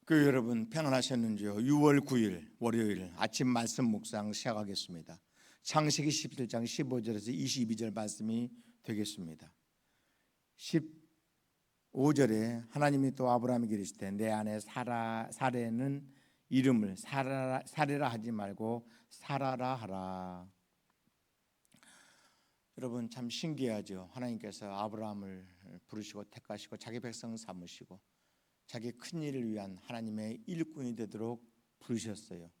교회 여러분 평안하셨는지요? 6월 9일 월요일 아침 말씀 묵상 시작하겠습니다. 창세기 17장 15절에서 22절 말씀이 되겠습니다. 15절에 하나님이 또 아브라함에게 이르시되 내 아내 사레는 이름을 사레라 하지 말고 사라라 하라. 여러분 참 신기하죠. 하나님께서 아브라함을 부르시고 택하시고 자기 백성 삼으시고 자기 큰 일을 위한 하나님의 일꾼이 되도록 부르셨어요.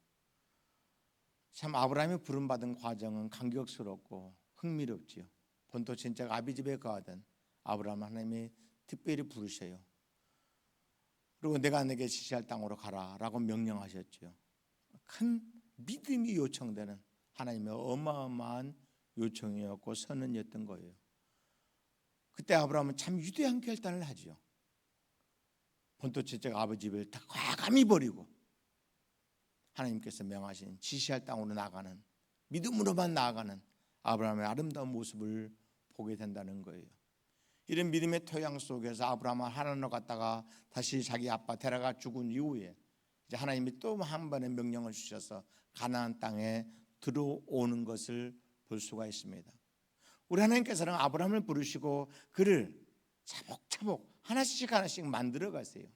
참 아브라함이 부름받은 과정은 감격스럽고 흥미롭지요. 본토 친척 아비집에 거하던 아브라함 하나님이 특별히 부르셔요. 그리고 내가 내게 지시할 땅으로 가라라고 명령하셨죠. 큰 믿음이 요청되는 하나님의 어마어마한 요청이었고 선언이었던 거예요. 그때 아브라함은 참 위대한 결단을 하죠. 본토 친척 아버지를 다 과감히 버리고 하나님께서 명하신 지시할 땅으로 나가는, 믿음으로만 나아가는 아브라함의 아름다운 모습을 보게 된다는 거예요. 이런 믿음의 토양 속에서 아브라함은 하나님으로 갔다가 다시 자기 아빠 데라가 죽은 이후에 이제 하나님이 또 한 번의 명령을 주셔서 가나안 땅에 들어오는 것을 볼 수가 있습니다. 우리 하나님께서는 아브라함을 부르시고 그를 차곡차곡 하나씩 만들어 가세요.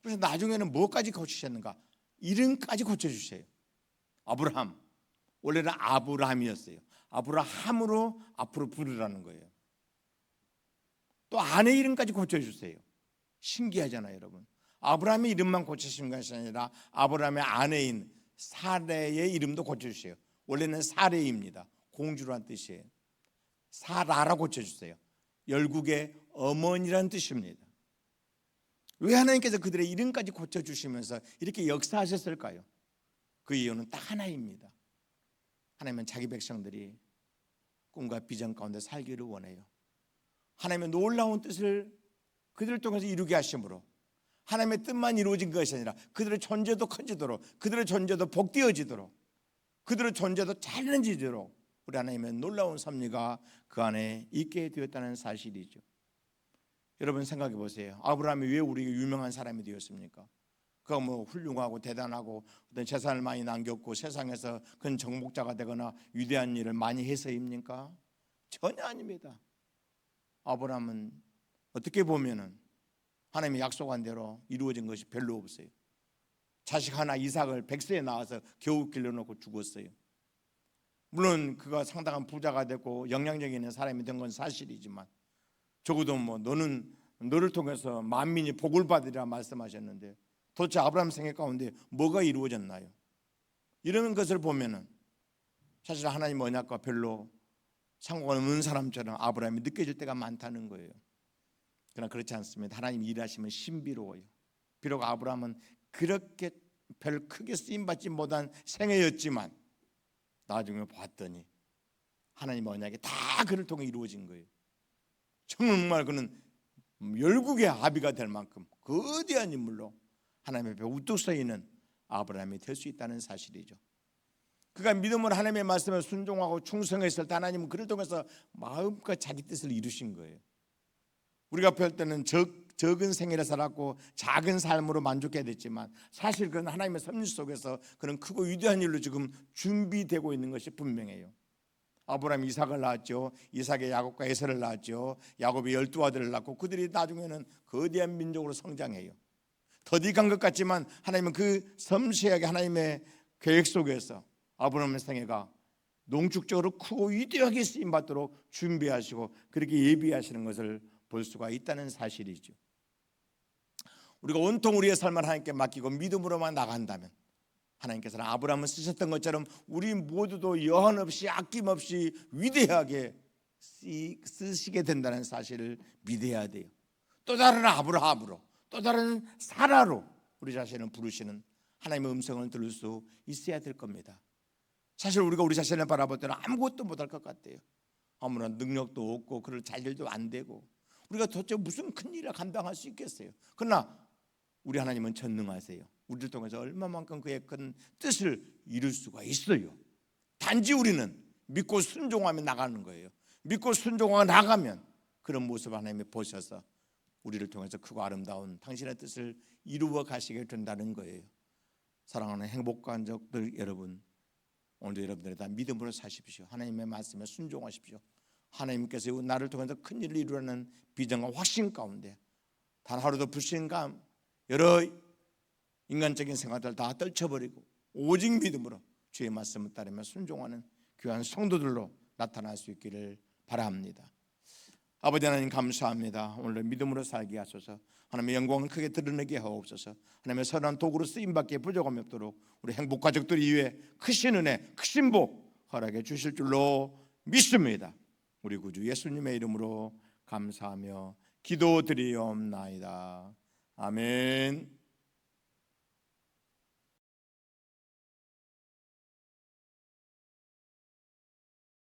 그래서 나중에는 뭐까지 고치셨는가? 이름까지 고쳐주세요. 아브라함, 원래는 아브라함이었어요. 아브라함으로 앞으로 부르라는 거예요. 또 아내 이름까지 고쳐주세요. 신기하잖아요, 여러분. 아브라함의 이름만 고치신 것이 아니라 아브라함의 아내인 사레의 이름도 고쳐주세요. 원래는 사레입니다. 공주란 뜻이에요. 사라라 고쳐주세요. 열국의 어머니란 뜻입니다. 왜 하나님께서 그들의 이름까지 고쳐주시면서 이렇게 역사하셨을까요? 그 이유는 딱 하나입니다. 하나님은 자기 백성들이 꿈과 비전 가운데 살기를 원해요. 하나님의 놀라운 뜻을 그들을 통해서 이루게 하심으로 하나님의 뜻만 이루어진 것이 아니라 그들의 존재도 커지도록, 그들의 존재도 복되어지도록, 그들의 존재도 잘해지도록 우리 하나님의 놀라운 섭리가 그 안에 있게 되었다는 사실이죠. 여러분 생각해 보세요. 아브라함이 왜 우리가 유명한 사람이 되었습니까? 그가 뭐 훌륭하고 대단하고 어떤 재산을 많이 남겼고 세상에서 큰 정복자가 되거나 위대한 일을 많이 해서입니까? 전혀 아닙니다. 아브라함은 어떻게 보면은 하나님이 약속한 대로 이루어진 것이 별로 없어요. 자식 하나 이삭을 100세에 낳아서 겨우 길러놓고 죽었어요. 물론 그가 상당한 부자가 되고 영향력 있는 사람이 된 건 사실이지만 적어도 뭐 너를 통해서 만민이 복을 받으리라 말씀하셨는데 도대체 아브라함 생애 가운데 뭐가 이루어졌나요? 이런 것을 보면은 사실 하나님 언약과 별로 상관없는 사람처럼 아브라함이 느껴질 때가 많다는 거예요. 그러나 그렇지 않습니다. 하나님 일하시면 신비로워요. 비록 아브라함은 그렇게 별 크게 쓰임받지 못한 생애였지만 나중에 봤더니 하나님 언약이 다 그를 통해 이루어진 거예요. 정말 그는 열국의 아비가 될 만큼 거대한 인물로 하나님 앞에 우뚝 서 있는 아브라함이 될 수 있다는 사실이죠. 그가 믿음으로 하나님의 말씀에 순종하고 충성했을 때 하나님은 그를 통해서 마음껏 자기 뜻을 이루신 거예요. 우리가 볼 때는 적은 생애를 살았고 작은 삶으로 만족해야 됐지만 사실 그는 하나님의 섭리 속에서 그는 크고 위대한 일로 지금 준비되고 있는 것이 분명해요. 아브라함이 이삭을 낳았죠. 이삭의 야곱과 에서를 낳았죠. 야곱이 12아들을 낳고 그들이 나중에는 거대한 민족으로 성장해요. 더디간 것 같지만 하나님은 그 섬세하게 하나님의 계획 속에서 아브라함의 생애가 농축적으로 크고 위대하게 쓰임받도록 준비하시고 그렇게 예비하시는 것을 볼 수가 있다는 사실이죠. 우리가 온통 우리의 삶을 하나님께 맡기고 믿음으로만 나간다면 하나님께서는 아브라함을 쓰셨던 것처럼 우리 모두도 여한없이 아낌없이 위대하게 쓰시게 된다는 사실을 믿어야 돼요. 또 다른 아브라함으로 또 다른 사라로 우리 자신을 부르시는 하나님의 음성을 들을 수 있어야 될 겁니다. 사실 우리가 우리 자신을 바라볼 때는 아무것도 못할 것 같아요. 아무런 능력도 없고 그럴 자질도 안 되고 우리가 도대체 무슨 큰 일을 감당할 수 있겠어요. 그러나 우리 하나님은 전능하세요. 우리를 통해서 얼마만큼 그의 큰 뜻을 이룰 수가 있어요. 단지 우리는 믿고 순종하며 나가는 거예요. 믿고 순종하며 나가면 그런 모습을 하나님이 보셔서 우리를 통해서 크고 아름다운 당신의 뜻을 이루어 가시게 된다는 거예요. 사랑하는 행복가족들 여러분, 오늘도 여러분들이 다 믿음으로 사십시오. 하나님의 말씀에 순종하십시오. 하나님께서 나를 통해서 큰 일을 이루라는 비전과 확신 가운데 단 하루도 불신감, 여러 인간적인 생각들 다 떨쳐버리고 오직 믿음으로 주의 말씀을 따르며 순종하는 귀한 성도들로 나타날 수 있기를 바랍니다. 아버지 하나님 감사합니다. 오늘 믿음으로 살게 하소서. 하나님의 영광을 크게 드러내게 하옵소서. 하나님의 선한 도구로 쓰임받기에 부족함이 없도록 우리 행복가족들 이외에 크신 은혜, 크신 복 허락해 주실 줄로 믿습니다. 우리 구주 예수님의 이름으로 감사하며 기도드리옵나이다. 아멘.